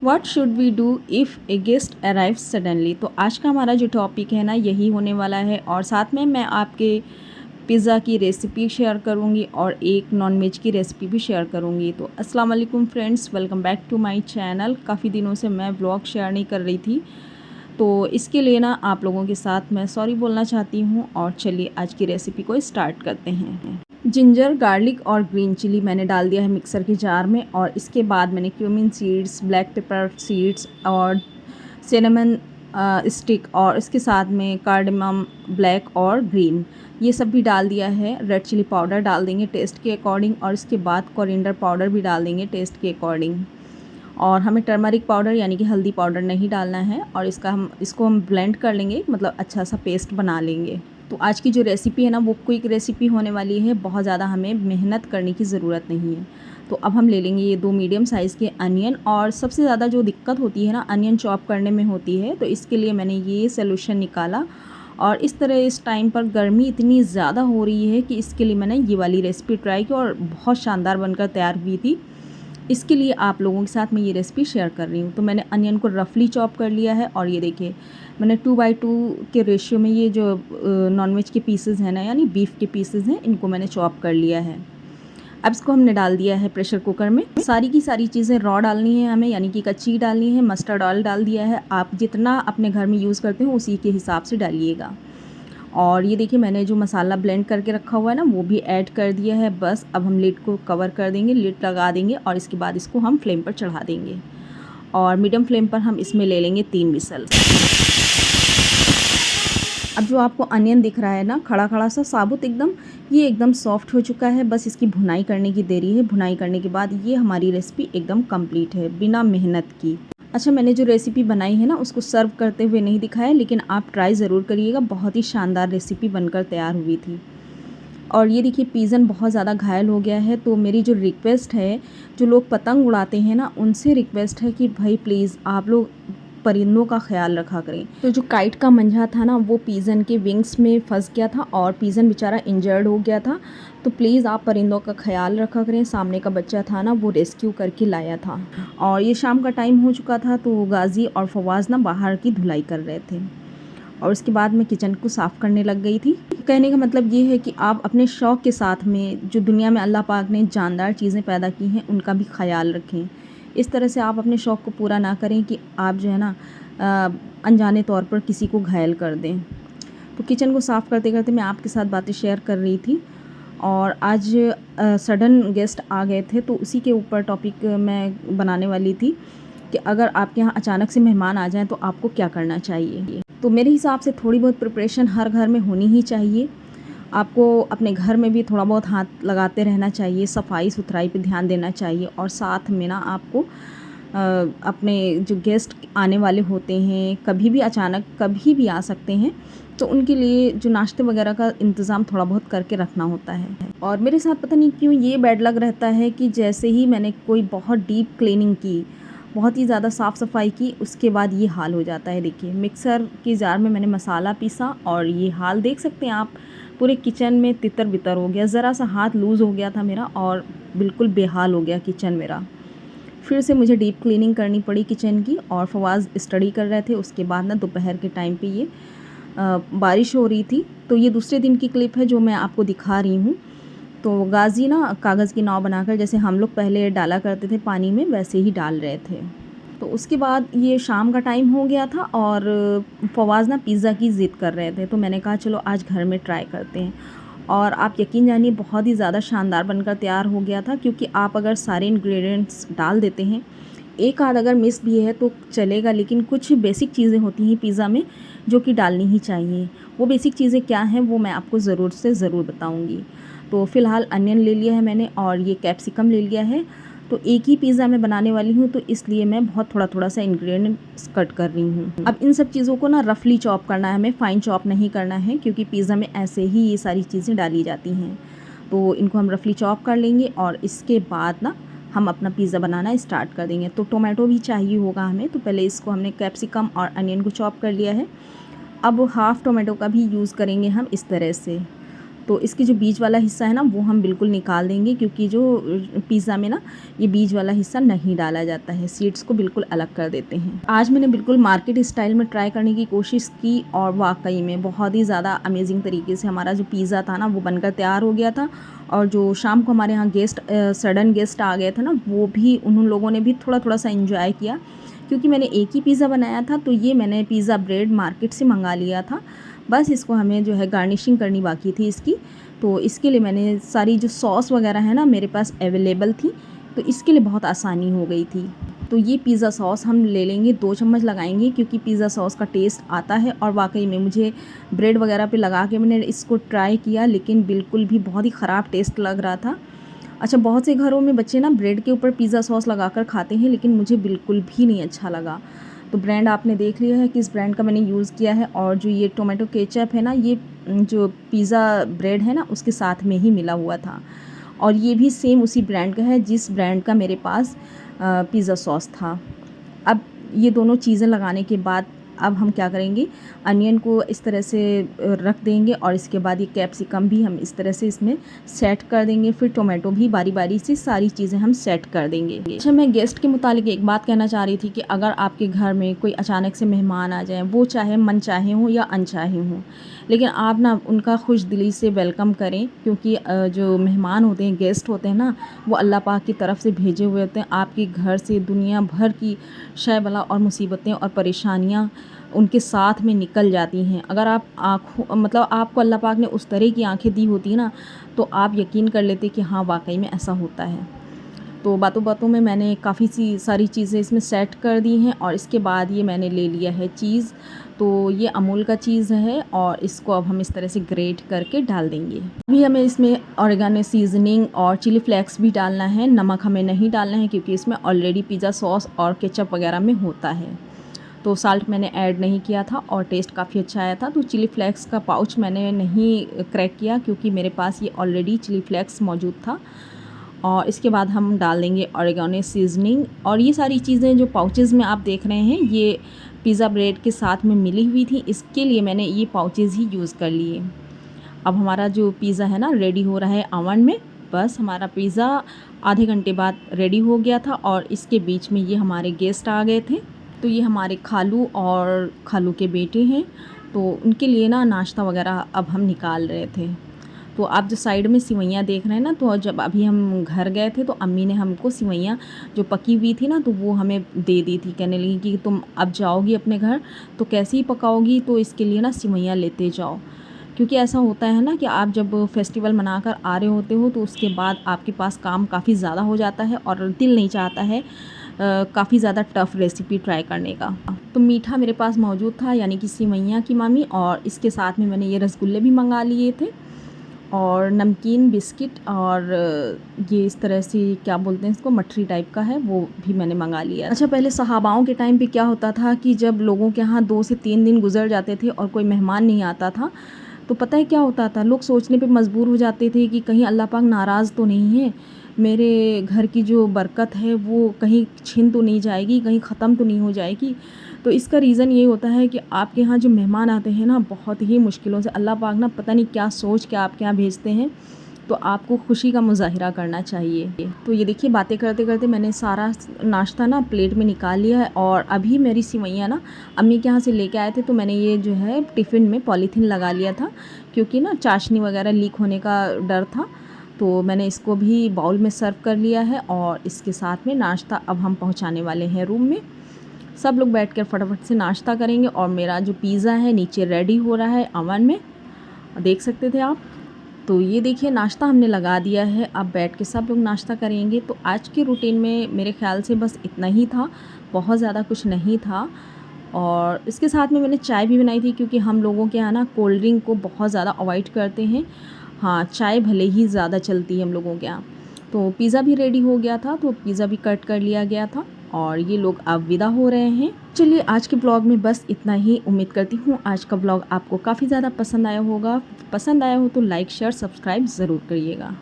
What should we do if a guest arrive suddenly. तो आज का हमारा जो टॉपिक है ना यही होने वाला है, और साथ में मैं आपके पिज़्ज़ा की रेसिपी शेयर करूंगी और एक नॉन वेज की रेसिपी भी शेयर करूंगी। तो अस्सलाम वालेकुम friends, welcome back to my channel. काफ़ी दिनों से मैं व्लॉग शेयर नहीं कर रही थी, तो इसके लिए ना आप लोगों के साथ मैं सॉरी बोलना चाहती हूँ। और चलिए आज की रेसिपी को स्टार्ट करते हैं। जिंजर, गार्लिक और ग्रीन चिली मैंने डाल दिया है मिक्सर के जार में, और इसके बाद मैंने cumin seeds, black pepper seeds और सिनेमन स्टिक, और इसके साथ में कार्डमम ब्लैक और ग्रीन, ये सब भी डाल दिया है। रेड चिली पाउडर डाल देंगे टेस्ट के अकॉर्डिंग, और इसके बाद कोरिएंडर पाउडर भी डाल देंगे टेस्ट के अकॉर्डिंग। और हमें टर्मरिक पाउडर यानी कि हल्दी पाउडर नहीं डालना है, और इसको हम ब्लेंड कर लेंगे, मतलब अच्छा सा पेस्ट बना लेंगे। तो आज की जो रेसिपी है ना वो क्विक रेसिपी होने वाली है, बहुत ज़्यादा हमें मेहनत करने की ज़रूरत नहीं है। तो अब हम ले लेंगे ये 2 मीडियम साइज़ के अनियन, और सबसे ज़्यादा जो दिक्कत होती है ना अनियन चॉप करने में होती है, तो इसके लिए मैंने ये सॉल्यूशन निकाला। और इस तरह इस टाइम पर गर्मी इतनी ज़्यादा हो रही है कि इसके लिए मैंने ये वाली रेसिपी ट्राई की और बहुत शानदार बनकर तैयार हुई थी। इसके लिए आप लोगों के साथ मैं ये रेसिपी शेयर कर रही हूँ। तो मैंने अनियन को रफली चॉप कर लिया है, और ये देखिए मैंने 2/2 के रेशियो में ये जो नॉनवेज के पीसेस हैं ना, यानी बीफ के पीसेस हैं, इनको मैंने चॉप कर लिया है। अब इसको हमने डाल दिया है प्रेशर कुकर में। सारी की सारी चीज़ें रॉ डालनी है हमें, यानी कि कच्ची डालनी है। मस्टर्ड ऑयल डाल दिया है, आप जितना अपने घर में यूज़ करते हो उसी के हिसाब से डालिएगा। और ये देखिए मैंने जो मसाला ब्लेंड करके रखा हुआ है ना वो भी ऐड कर दिया है। बस अब हम लिड को कवर कर देंगे, लिड लगा देंगे, और इसके बाद इसको हम फ्लेम पर चढ़ा देंगे, और मीडियम फ्लेम पर हम इसमें ले लेंगे 3 विसल। अब जो आपको अनियन दिख रहा है ना खड़ा खड़ा सा साबुत एकदम, ये एकदम सॉफ्ट हो चुका है। बस इसकी भुनाई करने की देरी है। भुनाई करने के बाद ये हमारी रेसिपी एकदम कंप्लीट है बिना मेहनत की। अच्छा, मैंने जो रेसिपी बनाई है ना उसको सर्व करते हुए नहीं दिखाया, लेकिन आप ट्राई ज़रूर करिएगा, बहुत ही शानदार रेसिपी बनकर तैयार हुई थी। और ये देखिए पीजन बहुत ज़्यादा घायल हो गया है, तो मेरी जो रिक्वेस्ट है, जो लोग पतंग उड़ाते हैं ना उनसे रिक्वेस्ट है कि भाई प्लीज़ आप लोग परिंदों का ख्याल रखा करें। तो जो काइट का मंझा था ना वो पीजन के विंग्स में फंस गया था, और पीजन बेचारा इंजर्ड हो गया था। तो प्लीज़ आप परिंदों का ख्याल रखा करें। सामने का बच्चा था ना वो रेस्क्यू करके लाया था। और ये शाम का टाइम हो चुका था, तो गाजी और फवाज़ ना बाहर की धुलाई कर रहे थे, और उसके बाद मैं किचन को साफ़ करने लग गई थी। कहने का मतलब ये है कि आप अपने शौक़ के साथ में जो दुनिया में अल्लाह पाक ने जानदार चीज़ें पैदा की हैं उनका भी ख्याल रखें। इस तरह से आप अपने शौक़ को पूरा ना करें कि आप जो है ना अनजाने तौर पर किसी को घायल कर दें। तो किचन को साफ़ करते करते मैं आपके साथ बातें शेयर कर रही थी, और आज सडन गेस्ट आ गए थे, तो उसी के ऊपर टॉपिक मैं बनाने वाली थी कि अगर आपके यहाँ अचानक से मेहमान आ जाएं तो आपको क्या करना चाहिए। तो मेरे हिसाब से थोड़ी बहुत प्रिपरेशन हर घर में होनी ही चाहिए। आपको अपने घर में भी थोड़ा बहुत हाथ लगाते रहना चाहिए, सफाई सुथराई पे ध्यान देना चाहिए, और साथ में ना आपको अपने जो गेस्ट आने वाले होते हैं कभी भी अचानक कभी भी आ सकते हैं, तो उनके लिए जो नाश्ते वगैरह का इंतज़ाम थोड़ा बहुत करके रखना होता है। और मेरे साथ पता नहीं क्यों ये बैड लक रहता है कि जैसे ही मैंने कोई बहुत डीप क्लीनिंग की, बहुत ही ज़्यादा साफ़ सफाई की, उसके बाद ये हाल हो जाता है। देखिए मिक्सर के जार में मैंने मसाला पीसा, और ये हाल देख सकते हैं आप, पूरे किचन में तितर बितर हो गया। ज़रा सा हाथ लूज़ हो गया था मेरा, और बिल्कुल बेहाल हो गया किचन मेरा। फिर से मुझे डीप क्लीनिंग करनी पड़ी किचन की, और फवाज़ स्टडी कर रहे थे। उसके बाद ना दोपहर के टाइम पे ये बारिश हो रही थी। तो ये दूसरे दिन की क्लिप है जो मैं आपको दिखा रही हूँ। तो गाजी ना कागज़ की नाव बनाकर, जैसे हम लोग पहले डाला करते थे पानी में, वैसे ही डाल रहे थे। तो उसके बाद ये शाम का टाइम हो गया था, और फवाज़ ना पिज़्ज़ा की ज़िद कर रहे थे, तो मैंने कहा चलो आज घर में ट्राई करते हैं। और आप यकीन जानिए बहुत ही ज़्यादा शानदार बनकर तैयार हो गया था, क्योंकि आप अगर सारे इंग्रेडिएंट्स डाल देते हैं, एक आध अगर मिस भी है तो चलेगा, लेकिन कुछ बेसिक चीज़ें होती हैं पिज़्ज़ा में जो कि डालनी ही चाहिए। वो बेसिक चीज़ें क्या हैं वो मैं आपको ज़रूर से ज़रूर बताऊँगी। तो फ़िलहाल अनियन ले लिया है मैंने, और ये कैप्सिकम ले लिया है। तो एक ही पिज़्ज़ा मैं बनाने वाली हूँ, तो इसलिए मैं बहुत थोड़ा थोड़ा सा इंग्रेडिएंट्स कट कर रही हूँ। अब इन सब चीज़ों को ना रफली चॉप करना है हमें, फ़ाइन चॉप नहीं करना है, क्योंकि पिज़्ज़ा में ऐसे ही ये सारी चीज़ें डाली जाती हैं। तो इनको हम रफली चॉप कर लेंगे, और इसके बाद ना हम अपना पिज़्ज़ा बनाना स्टार्ट कर देंगे। तो टोमेटो भी चाहिए होगा हमें, तो पहले इसको हमने कैप्सिकम और अनियन को चॉप कर लिया है। अब हाफ़ टोमेटो का भी यूज़ करेंगे हम इस तरह से। तो इसकी जो बीज वाला हिस्सा है ना वो हम बिल्कुल निकाल देंगे, क्योंकि जो पिज़्ज़ा में ना ये बीज वाला हिस्सा नहीं डाला जाता है, सीड्स को बिल्कुल अलग कर देते हैं। आज मैंने बिल्कुल मार्केट स्टाइल में ट्राई करने की कोशिश की और वाकई में बहुत ही ज़्यादा अमेजिंग तरीके से हमारा जो पिज़्ज़ा था ना वो बनकर तैयार हो गया था। और जो शाम को हमारे यहाँ सडन गेस्ट आ गए थे ना, वो भी उन लोगों ने भी थोड़ा थोड़ा सा एंजॉय किया, क्योंकि मैंने एक ही पिज़्ज़ा बनाया था। तो ये मैंने पिज़्ज़ा ब्रेड मार्केट से मंगा लिया था, बस इसको हमें जो है गार्निशिंग करनी बाकी थी इसकी। तो इसके लिए मैंने सारी जो सॉस वगैरह है ना मेरे पास अवेलेबल थी, तो इसके लिए बहुत आसानी हो गई थी। तो ये पिज़्ज़ा सॉस हम ले लेंगे, 2 चम्मच लगाएंगे, क्योंकि पिज़्ज़ा सॉस का टेस्ट आता है। और वाकई में मुझे ब्रेड वगैरह पे लगा के मैंने इसको ट्राई किया, लेकिन बिल्कुल भी बहुत ही ख़राब टेस्ट लग रहा था। अच्छा, बहुत से घरों में बच्चे ना ब्रेड के ऊपर पिज़्ज़ा सॉस लगाकर खाते हैं, लेकिन मुझे बिल्कुल भी नहीं अच्छा लगा। तो ब्रांड आपने देख लिया है किस ब्रांड का मैंने यूज़ किया है। और जो ये टोमेटो केचप है ना, ये जो पिज़्ज़ा ब्रेड है ना उसके साथ में ही मिला हुआ था, और ये भी सेम उसी ब्रांड का है जिस ब्रांड का मेरे पास पिज़्ज़ा सॉस था। अब ये दोनों चीज़ें लगाने के बाद अब हम क्या करेंगे, अनियन को इस तरह से रख देंगे, और इसके बाद ये कैप्सिकम भी हम इस तरह से इसमें सेट कर देंगे। फिर टोमेटो भी बारी बारी से सारी चीज़ें हम सेट कर देंगे। अच्छा, मैं गेस्ट के मुतालिक एक बात कहना चाह रही थी कि अगर आपके घर में कोई अचानक से मेहमान आ जाए, वो चाहे मन चाहे हों या अनचाहे हों, लेकिन आप ना उनका खुश दिली से वेलकम करें, क्योंकि जो मेहमान होते हैं, गेस्ट होते हैं ना, वो अल्लाह पाक की तरफ से भेजे हुए होते हैं। आपके घर से दुनिया भर की शय बला और मुसीबतें और परेशानियां उनके साथ में निकल जाती हैं। अगर आप आपको अल्लाह पाक ने उस तरह की आंखें दी होती ना, तो आप यकीन कर लेते कि हाँ वाकई में ऐसा होता है। तो बातों बातों में मैंने काफ़ी सारी चीज़ें इसमें सेट कर दी हैं। और इसके बाद ये मैंने ले लिया है चीज़, तो ये अमूल का चीज़ है, और इसको अब हम इस तरह से ग्रेट करके डाल देंगे। अभी हमें इसमें ऑरिगेनो सीजनिंग और चिली फ्लेक्स भी डालना है। नमक हमें नहीं डालना है, क्योंकि इसमें ऑलरेडी पिज़्ज़ा सॉस और केचप वगैरह में होता है। तो साल्ट मैंने ऐड नहीं किया था और टेस्ट काफ़ी अच्छा आया था। तो चिली फ्लेक्स का पाउच मैंने नहीं क्रैक किया, क्योंकि मेरे पास ये ऑलरेडी चिली फ्लेक्स मौजूद था। और इसके बाद हम डाल देंगे ऑरिगेनो सीजनिंग। और ये सारी चीज़ें जो पाउचेज़ में आप देख रहे हैं, ये पिज़्ज़ा ब्रेड के साथ में मिली हुई थी, इसके लिए मैंने ये पाउचेज़ ही यूज़ कर लिए। अब हमारा जो पिज़्ज़ा है ना रेडी हो रहा है ओवन में। बस हमारा पिज़्ज़ा आधे घंटे बाद रेडी हो गया था, और इसके बीच में ये हमारे गेस्ट आ गए थे। तो ये हमारे खालू और खालू के बेटे हैं, तो उनके लिए ना नाश्ता वगैरह अब हम निकाल रहे थे। तो आप जो साइड में सिवैयाँ देख रहे हैं ना, तो जब अभी हम घर गए थे तो अम्मी ने हमको सिवैयाँ जो पकी हुई थी ना, तो वो हमें दे दी थी। कहने लगी कि तुम अब जाओगी अपने घर तो कैसे ही पकाओगी, तो इसके लिए ना सिवैयाँ लेते जाओ। क्योंकि ऐसा होता है ना कि आप जब फेस्टिवल मनाकर आ रहे होते हो, तो उसके बाद आपके पास काम काफ़ी ज़्यादा हो जाता है, और दिल नहीं चाहता है काफ़ी ज़्यादा टफ़ रेसिपी ट्राई करने का। तो मीठा मेरे पास मौजूद था, यानी कि सिवैयाँ की मामी, और इसके साथ में मैंने ये रसगुल्ले भी मंगा लिए थे, और नमकीन बिस्किट, और ये इस तरह से क्या बोलते हैं इसको, मठरी टाइप का है, वो भी मैंने मंगा लिया। अच्छा, पहले सहाबाओं के टाइम पे क्या होता था कि जब लोगों के यहाँ 2 से 3 दिन गुजर जाते थे और कोई मेहमान नहीं आता था, तो पता है क्या होता था, लोग सोचने पे मजबूर हो जाते थे कि कहीं अल्लाह पाक नाराज़ तो नहीं है, मेरे घर की जो बरकत है वो कहीं छिन तो नहीं जाएगी, कहीं ख़त्म तो नहीं हो जाएगी। तो इसका रीज़न ये होता है कि आपके यहाँ जो मेहमान आते हैं ना, बहुत ही मुश्किलों से अल्लाह पाक ना पता नहीं क्या सोच के आपके यहाँ भेजते हैं, तो आपको खुशी का मुज़ाहिरा करना चाहिए। तो ये देखिए, बातें करते करते मैंने सारा नाश्ता ना प्लेट में निकाल लिया है, और अभी मेरी सिवैयाँ ना अम्मी के यहाँ से लेके आए थे, तो मैंने ये जो है टिफ़िन में पॉलीथीन लगा लिया था, क्योंकि ना चाशनी वगैरह लीक होने का डर था। तो मैंने इसको भी बाउल में सर्व कर लिया है, और इसके साथ में नाश्ता अब हम पहुँचाने वाले हैं रूम में। सब लोग बैठकर फटाफट से नाश्ता करेंगे, और मेरा जो पिज़्ज़ा है नीचे रेडी हो रहा है ओवन में, देख सकते थे आप। तो ये देखिए, नाश्ता हमने लगा दिया है, अब बैठ के सब लोग नाश्ता करेंगे। तो आज की रूटीन में मेरे ख़्याल से बस इतना ही था, बहुत ज़्यादा कुछ नहीं था। और इसके साथ में मैंने चाय भी बनाई थी, क्योंकि हम लोगों के यहाँ ना कोल्ड ड्रिंक को बहुत ज़्यादा अवॉइड करते हैं। हाँ, चाय भले ही ज़्यादा चलती है हम लोगों के यहाँ। तो पिज़्ज़ा भी रेडी हो गया था, तो पिज़्ज़ा भी कट कर लिया गया था, और ये लोग अब विदा हो रहे हैं। चलिए, आज के ब्लॉग में बस इतना ही। उम्मीद करती हूँ आज का ब्लॉग आपको काफ़ी ज़्यादा पसंद आया होगा। पसंद आया हो तो लाइक शेयर सब्सक्राइब ज़रूर करिएगा।